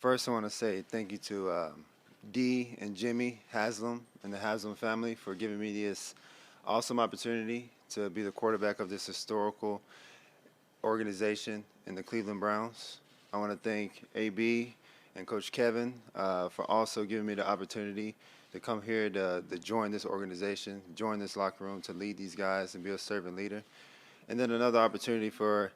First, I want to say thank you to Dee and Jimmy Haslam and the Haslam family for giving me this awesome opportunity to be the quarterback of this historical organization in the Cleveland Browns. I want to thank AB and Coach Kevin for also giving me the opportunity to come here to join this organization, join this locker room, to lead these guys and be a servant leader. And then another opportunity for,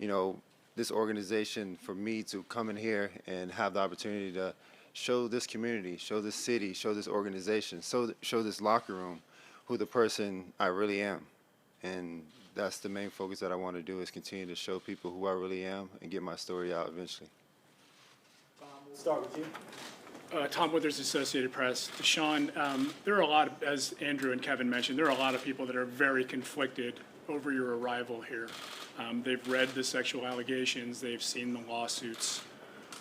you know, this organization, for me to come in here and have the opportunity to show this community, show this city, show this organization, show this locker room who the person I really am. And that's the main focus that I want to do, is continue to show people who I really am and get my story out eventually. We'll start with you. Tom Withers, Associated Press. Deshaun, there are a lot of, as Andrew and Kevin mentioned, there are a lot of people that are very conflicted over your arrival here. They've read the sexual allegations, they've seen the lawsuits.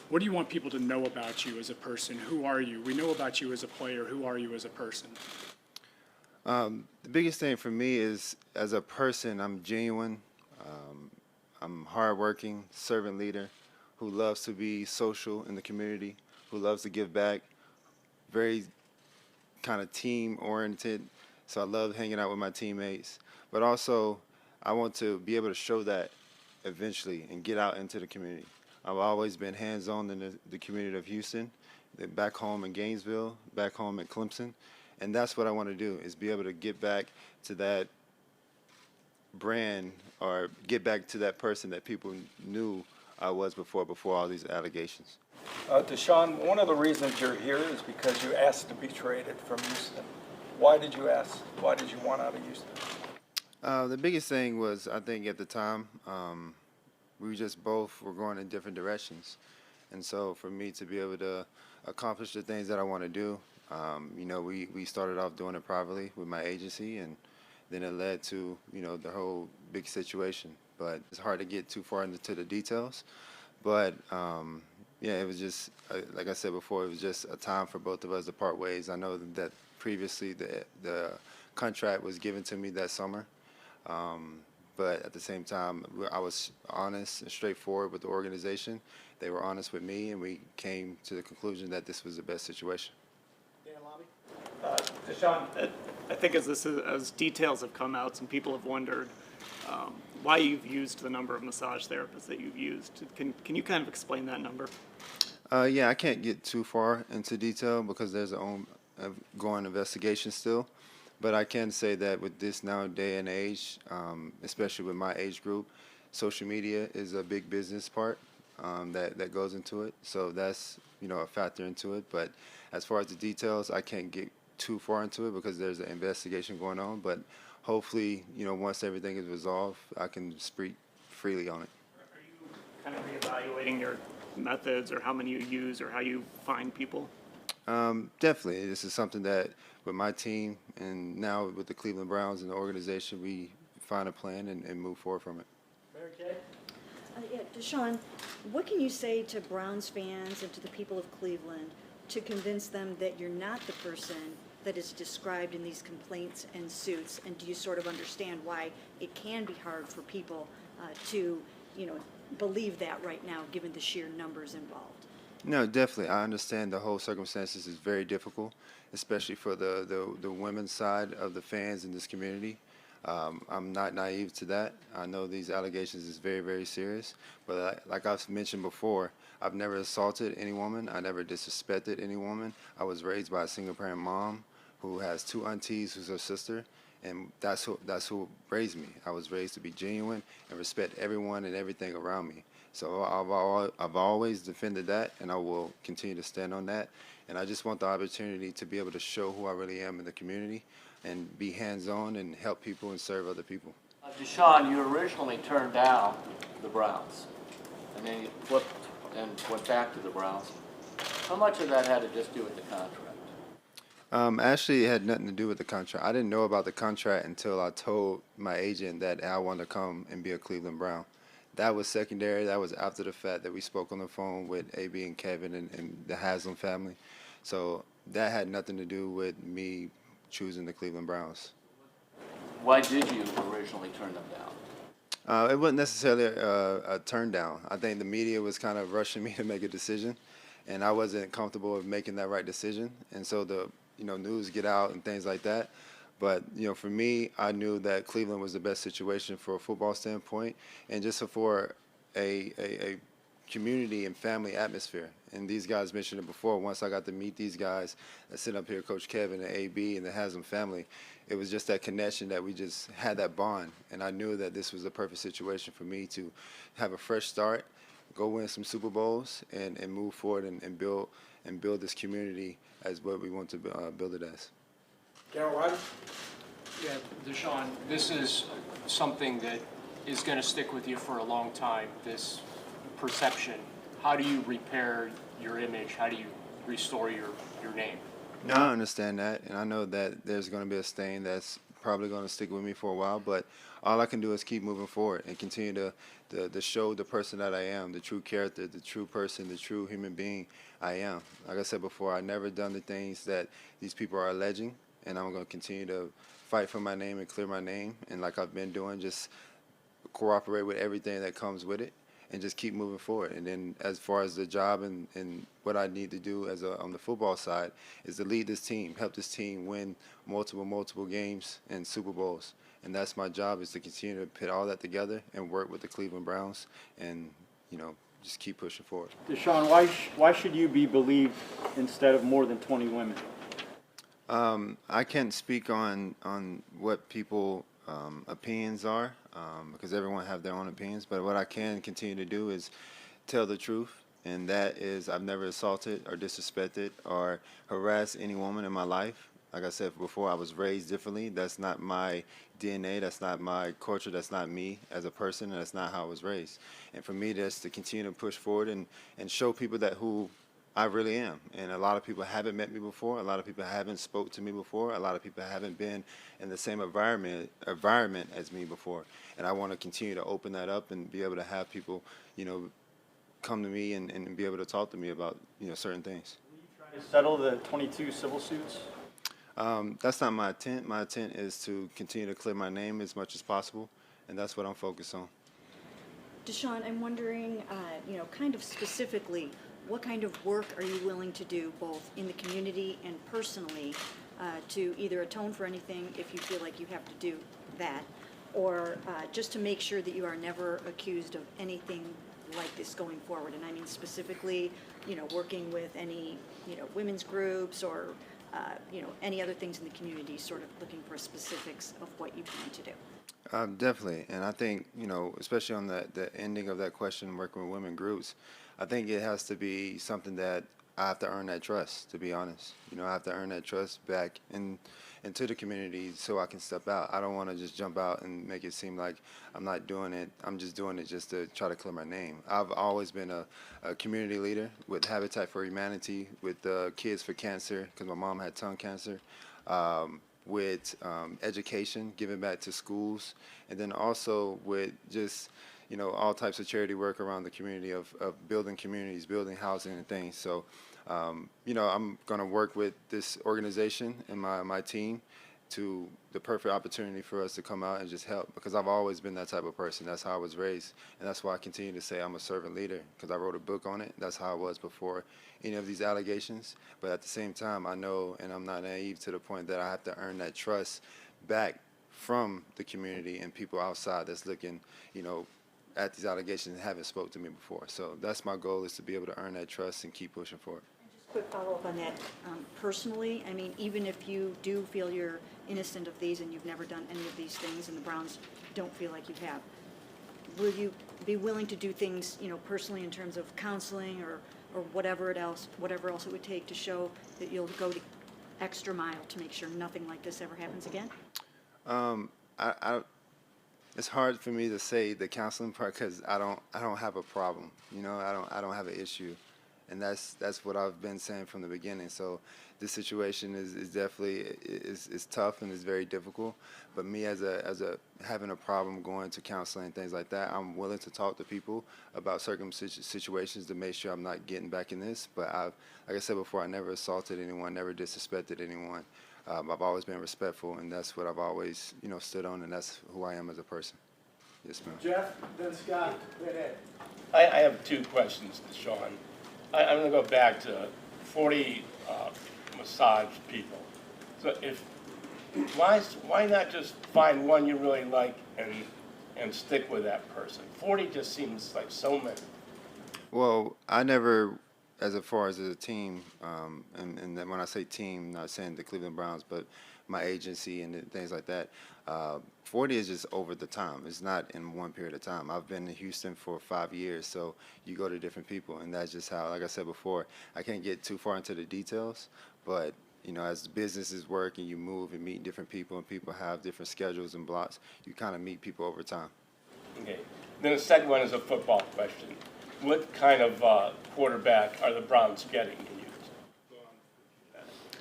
What do you want people to know about you as a person? Who are you? We know about you as a player. Who are you as a person? The biggest thing for me is, as a person, I'm genuine. I'm hardworking, servant leader, who loves to be social in the community, who loves to give back, very kind of team-oriented. So I love hanging out with my teammates. But also, I want to be able to show that eventually and get out into the community. I've always been hands-on in the community of Houston, back home in Gainesville, back home in Clemson. And that's what I want to do, is be able to get back to that brand, or get back to that person that people knew I was before all these allegations. Deshaun, one of the reasons you're here is because you asked to be traded from Houston. Why did you ask? Why did you want out of Houston? The biggest thing was, I think at the time, we just both were going in different directions. And so for me to be able to accomplish the things that I want to do, you know, we started off doing it privately with my agency, and then it led to, you know, the whole big situation. But it's hard to get too far into the details. But yeah, it was just, like I said before, it was just a time for both of us to part ways. I know that previously the contract was given to me that summer. But at the same time, I was honest and straightforward with the organization. They were honest with me, and we came to the conclusion that this was the best situation. Deshaun, I think as details have come out, some people have wondered why you've used the number of massage therapists that you've used. Can you kind of explain that number? Yeah, I can't get too far into detail because there's an ongoing investigation still. But I can say that with this now day and age, especially with my age group, social media is a big business part that goes into it. So that's, you know, a factor into it. But as far as the details, I can't get too far into it because there's an investigation going on. But hopefully, you know, once everything is resolved, I can speak freely on it. Are you kind of reevaluating your methods, or how many you use, or how you find people? Definitely. This is something that with my team and now with the Cleveland Browns and the organization, we find a plan and move forward from it. Mary Kay? Yeah, Deshaun, what can you say to Browns fans and to the people of Cleveland to convince them that you're not the person that is described in these complaints and suits? And do you sort of understand why it can be hard for people to, you know, believe that right now, given the sheer numbers involved? No, definitely. I understand the whole circumstances is very difficult, especially for the women's side of the fans in this community. I'm not naive to that. I know these allegations is very, very serious. But like I've mentioned before, I've never assaulted any woman. I never disrespected any woman. I was raised by a single-parent mom who has two aunties who's her sister, and that's who raised me. I was raised to be genuine and respect everyone and everything around me. So I've always defended that, and I will continue to stand on that. And I just want the opportunity to be able to show who I really am in the community and be hands-on and help people and serve other people. Deshaun, you originally turned down the Browns, and then you flipped and went back to the Browns. How much of that had to just do with the contract? Actually, it had nothing to do with the contract. I didn't know about the contract until I told my agent that I wanted to come and be a Cleveland Brown. That was secondary. That was after the fact that we spoke on the phone with AB and Kevin and the Haslam family. So that had nothing to do with me choosing the Cleveland Browns. Why did you originally turn them down? It wasn't necessarily a turn down. I think the media was kind of rushing me to make a decision. and I wasn't comfortable with making that right decision. And so the news get out and things like that. But for me, I knew that Cleveland was the best situation for a football standpoint, and just for a community and family atmosphere. And these guys mentioned it before. Once I got to meet these guys that sit up here, Coach Kevin and AB and the Haslam family, it was just that connection that we just had that bond. And I knew that this was the perfect situation for me to have a fresh start, go win some Super Bowls, and move forward and build this community as what we want to build it as. Darryl Rogers? Yeah, Deshaun, this is something that is going to stick with you for a long time, this perception. How do you repair your image? How do you restore your name? No, I understand that, and I know that there's going to be a stain that's probably going to stick with me for a while, but all I can do is keep moving forward and continue to show the person that I am, the true character, the true person, the true human being I am. Like I said before, I've never done the things that these people are alleging, and I'm going to continue to fight for my name and clear my name, and like I've been doing, just cooperate with everything that comes with it and just keep moving forward. And then as far as the job and what I need to do on the football side is to lead this team, help this team win multiple games and Super Bowls. And that's my job, is to continue to put all that together and work with the Cleveland Browns and, just keep pushing forward. Deshaun, why should you be believed instead of more than 20 women? I can't speak on what people opinions are, because everyone have their own opinions, but what I can continue to do is tell the truth, and that is I've never assaulted or disrespected or harassed any woman in my life. Like I said before, I was raised differently. That's not my DNA, that's not my culture, that's not me as a person, and that's not how I was raised. And for me, just to continue to push forward and show people that who I really am. And a lot of people haven't met me before. A lot of people haven't spoke to me before. A lot of people haven't been in the same environment as me before. And I want to continue to open that up and be able to have people, come to me and be able to talk to me about, certain things. Trying to settle the 22 civil suits? That's not my intent. My intent is to continue to clear my name as much as possible, and that's what I'm focused on. Deshaun, I'm wondering, kind of specifically, what kind of work are you willing to do, both in the community and personally, to either atone for anything if you feel like you have to do that, or just to make sure that you are never accused of anything like this going forward? And I mean specifically, working with any, women's groups or, any other things in the community, sort of looking for specifics of what you plan to do. Definitely, and I think, especially on the ending of that question, working with women groups, I think it has to be something that I have to earn that trust, to be honest. I have to earn that trust back into the community so I can step out. I don't want to just jump out and make it seem like I'm not doing it. I'm just doing it just to try to clear my name. I've always been a community leader with Habitat for Humanity, with Kids for Cancer, because my mom had tongue cancer, with education, giving back to schools, and then also with just all types of charity work around the community of building communities, building housing and things. So, I'm going to work with this organization and my team to the perfect opportunity for us to come out and just help, because I've always been that type of person. That's how I was raised, and that's why I continue to say I'm a servant leader, because I wrote a book on it. That's how I was before any of these allegations. But at the same time, I know, and I'm not naive to the point that I have to earn that trust back from the community and people outside that's looking, at these allegations and haven't spoke to me before. So that's my goal, is to be able to earn that trust and keep pushing forward. Quick follow-up on that. Personally, I mean, even if you do feel you're innocent of these and you've never done any of these things and the Browns don't feel like you have, will you be willing to do things, personally in terms of counseling or whatever else it would take to show that you'll go the extra mile to make sure nothing like this ever happens again? It's hard for me to say the counseling part, because I don't have a problem. I don't have an issue, and that's what I've been saying from the beginning. So this situation is definitely is tough and is very difficult. But me as a having a problem going to counseling and things like that, I'm willing to talk to people about certain situations to make sure I'm not getting back in this. But like I said before, I never assaulted anyone, never disrespected anyone. I've always been respectful, and that's what I've always, stood on, and that's who I am as a person. Yes, ma'am. Jeff, then Scott, then Ed. I have two questions to Sean. I'm gonna go back to 40 massage people. So why not just find one you really like and stick with that person? 40 just seems like so many. Well, I never, as far as a team, and then when I say team, not saying the Cleveland Browns, but my agency and things like that. 40 is just over the time. It's not in one period of time. I've been in Houston for 5 years, so you go to different people, and that's just how, like I said before, I can't get too far into the details, but you know, as businesses work and you move and meet different people and people have different schedules and blocks, you kind of meet people over time. Okay. Then the second one is a football question. What kind of quarterback are the Browns getting to use?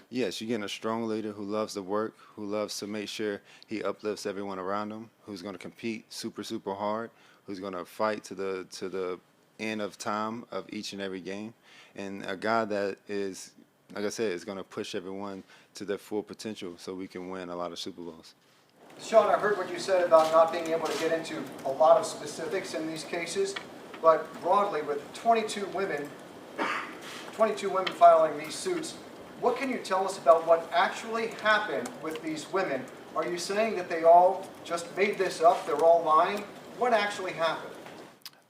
Yes, you're getting a strong leader who loves the work, who loves to make sure he uplifts everyone around him, who's going to compete super, super hard, who's going to fight to the end of time of each and every game, and a guy that is, like I said, is going to push everyone to their full potential so we can win a lot of Super Bowls. Sean, I heard what you said about not being able to get into a lot of specifics in these cases, but broadly, with 22 women filing these suits, what can you tell us about what actually happened with these women? Are you saying that they all just made this up, they're all lying? What actually happened?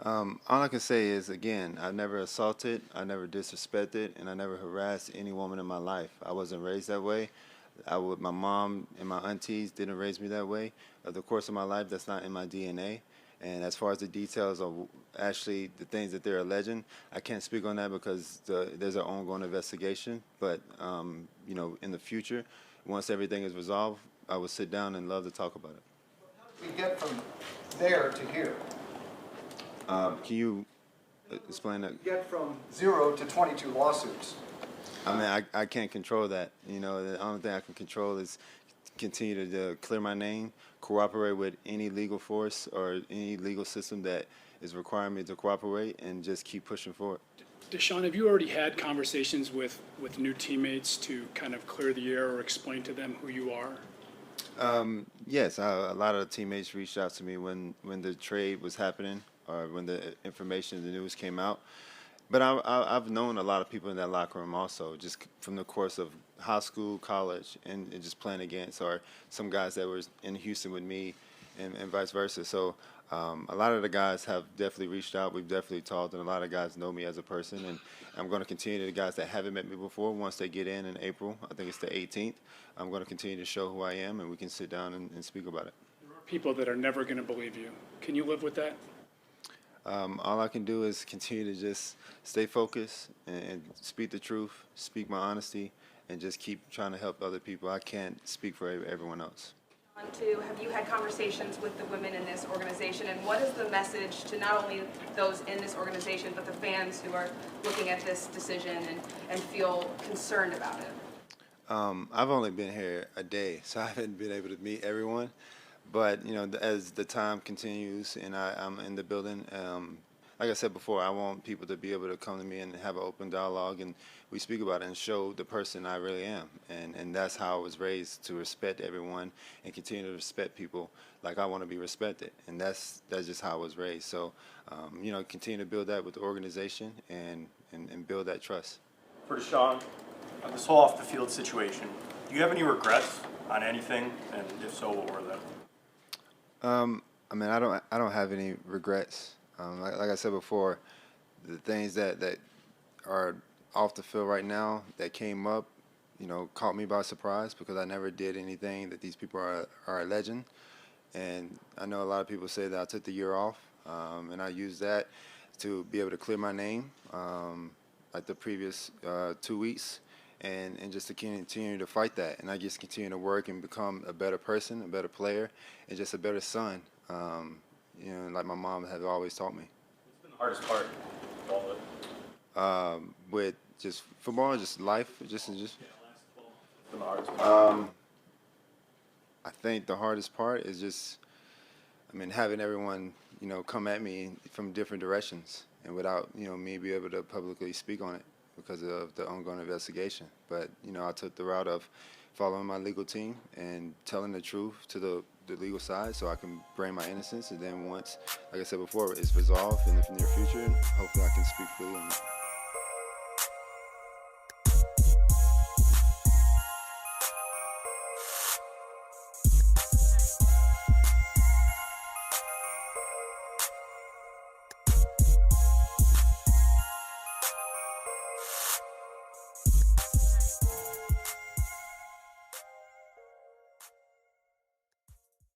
All I can say is, again, I never assaulted, I never disrespected, and I never harassed any woman in my life. I wasn't raised that way. My mom and my aunties didn't raise me that way. Over the course of my life, that's not in my DNA. And as far as the details of actually the things that they're alleging, I can't speak on that because there's an ongoing investigation. But, you know, in the future, once everything is resolved, I will sit down and love to talk about it. We get from there to here. Can you explain that? Get from 0 to 22 lawsuits. I mean, I can't control that. You know, the only thing I can control is continue to clear my name, cooperate with any legal force or any legal system that is requiring me to cooperate, and just keep pushing forward. Deshaun, have you already had conversations with new teammates to kind of clear the air or explain to them who you are? Yes, a lot of the teammates reached out to me when the trade was happening or when the information, the news came out. But I've known a lot of people in that locker room also, just from the course of high school, college, and just playing against, or some guys that were in Houston with me, and vice versa. So a lot of the guys have definitely reached out. We've definitely talked, and a lot of guys know me as a person. And I'm going to continue to the guys that haven't met me before. Once they get in April, I think it's the 18th, I'm going to continue to show who I am, and we can sit down and speak about it. There are people that are never going to believe you. Can you live with that? All I can do is continue to just stay focused and speak the truth, speak my honesty, and just keep trying to help other people. I can't speak for everyone else. Have you had conversations with the women in this organization, and what is the message to not only those in this organization, but the fans who are looking at this decision and feel concerned about it? I've only been here a day, so I haven't been able to meet everyone. But, you know, as the time continues and I'm in the building, like I said before, I want people to be able to come to me and have an open dialogue, and we speak about it and show the person I really am. And that's how I was raised, to respect everyone and continue to respect people like I want to be respected. And that's just how I was raised. So, you know, continue to build that with the organization and build that trust. For Deshaun, on this whole off-the-field situation, do you have any regrets on anything? And if so, what were they? I mean, I don't have any regrets. Like I said before, the things that are off the field right now that came up, you know, caught me by surprise because I never did anything that these people are alleging. And I know a lot of people say that I took the year off, and I used that to be able to clear my name, like the previous 2 weeks. And just to continue to fight that. And I just continue to work and become a better person, a better player, and just a better son, you know, like my mom has always taught me. What's been the hardest part of all of it? With just football, just life, just What's been the hardest part? I think the hardest part is just, I mean, having everyone, you know, come at me from different directions and without, you know, me be able to publicly speak on it because of the ongoing investigation. But, you know, I took the route of following my legal team and telling the truth to the legal side so I can bring my innocence. And then once, like I said before, it's resolved in the near future, hopefully I can speak freely on it.